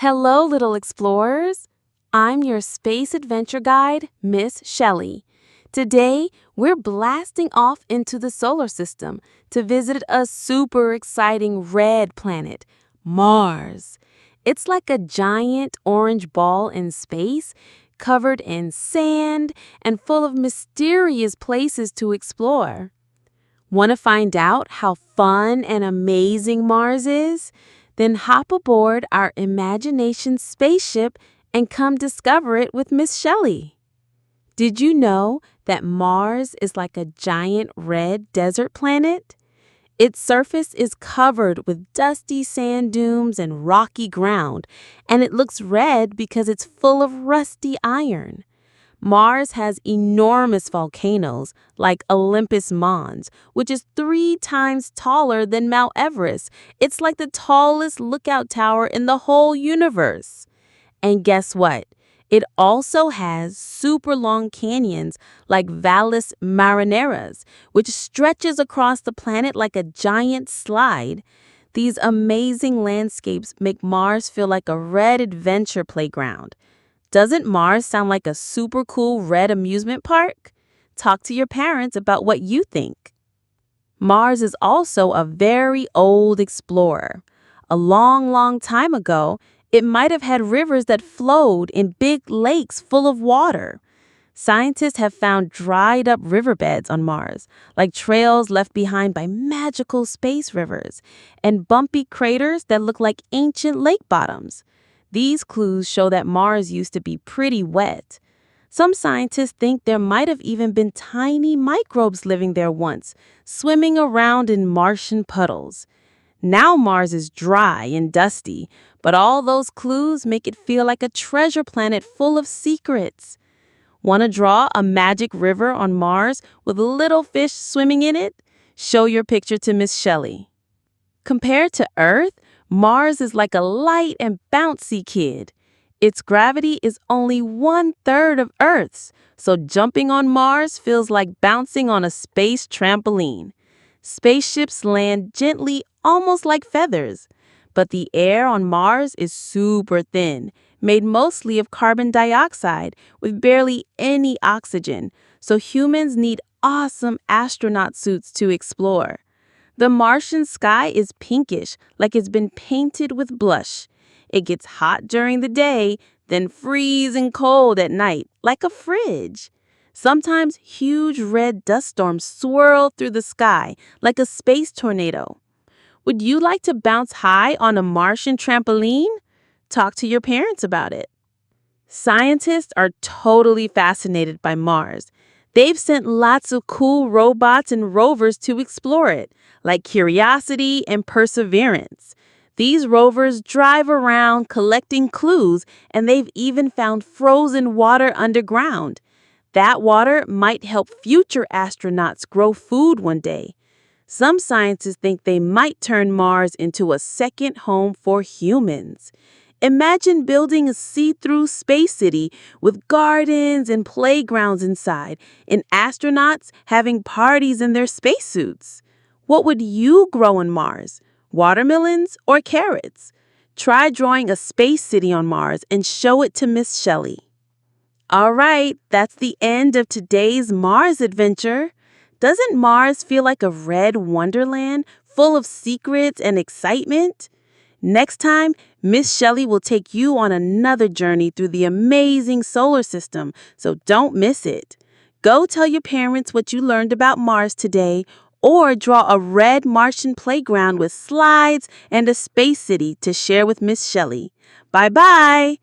Hello, little explorers. I'm your space adventure guide, Miss Shelly. Today, we're blasting off into the solar system to visit a super exciting red planet, Mars. It's like a giant orange ball in space, covered in sand and full of mysterious places to explore. Want to find out how fun and amazing Mars is? Then hop aboard our imagination spaceship and come discover it with Miss Shelly. Did you know that Mars is like a giant red desert planet? Its surface is covered with dusty sand dunes and rocky ground, and it looks red because it's full of rusty iron. Mars has enormous volcanoes like Olympus Mons, which is 3 times taller than Mount Everest. It's like the tallest lookout tower in the whole universe. And guess what? It also has super long canyons like Valles Marineras, which stretches across the planet like a giant slide. These amazing landscapes make Mars feel like a red adventure playground. Doesn't Mars sound like a super cool red amusement park? Talk to your parents about what you think. Mars is also a very old explorer. A long, long time ago, it might have had rivers that flowed in big lakes full of water. Scientists have found dried up riverbeds on Mars, like trails left behind by magical space rivers, and bumpy craters that look like ancient lake bottoms. These clues show that Mars used to be pretty wet. Some scientists think there might have even been tiny microbes living there once, swimming around in Martian puddles. Now Mars is dry and dusty, but all those clues make it feel like a treasure planet full of secrets. Want to draw a magic river on Mars with little fish swimming in it? Show your picture to Miss Shelly. Compared to Earth, Mars is like a light and bouncy kid. Its gravity is only 1/3 of Earth's, so jumping on Mars feels like bouncing on a space trampoline. Spaceships land gently, almost like feathers. But the air on Mars is super thin, made mostly of carbon dioxide with barely any oxygen, so humans need awesome astronaut suits to explore. The Martian sky is pinkish, like it's been painted with blush. It gets hot during the day, then freezing cold at night, like a fridge. Sometimes huge red dust storms swirl through the sky, like a space tornado. Would you like to bounce high on a Martian trampoline? Talk to your parents about it. Scientists are totally fascinated by Mars. They've sent lots of cool robots and rovers to explore it, like Curiosity and Perseverance. These rovers drive around collecting clues, and they've even found frozen water underground. That water might help future astronauts grow food one day. Some scientists think they might turn Mars into a second home for humans. Imagine building a see-through space city with gardens and playgrounds inside, and astronauts having parties in their spacesuits. What would you grow on Mars? Watermelons or carrots? Try drawing a space city on Mars and show it to Miss Shelly. All right, that's the end of today's Mars adventure. Doesn't Mars feel like a red wonderland full of secrets and excitement? Next time, Miss Shelly will take you on another journey through the amazing solar system, so don't miss it. Go tell your parents what you learned about Mars today, or draw a red Martian playground with slides and a space city to share with Miss Shelly. Bye-bye!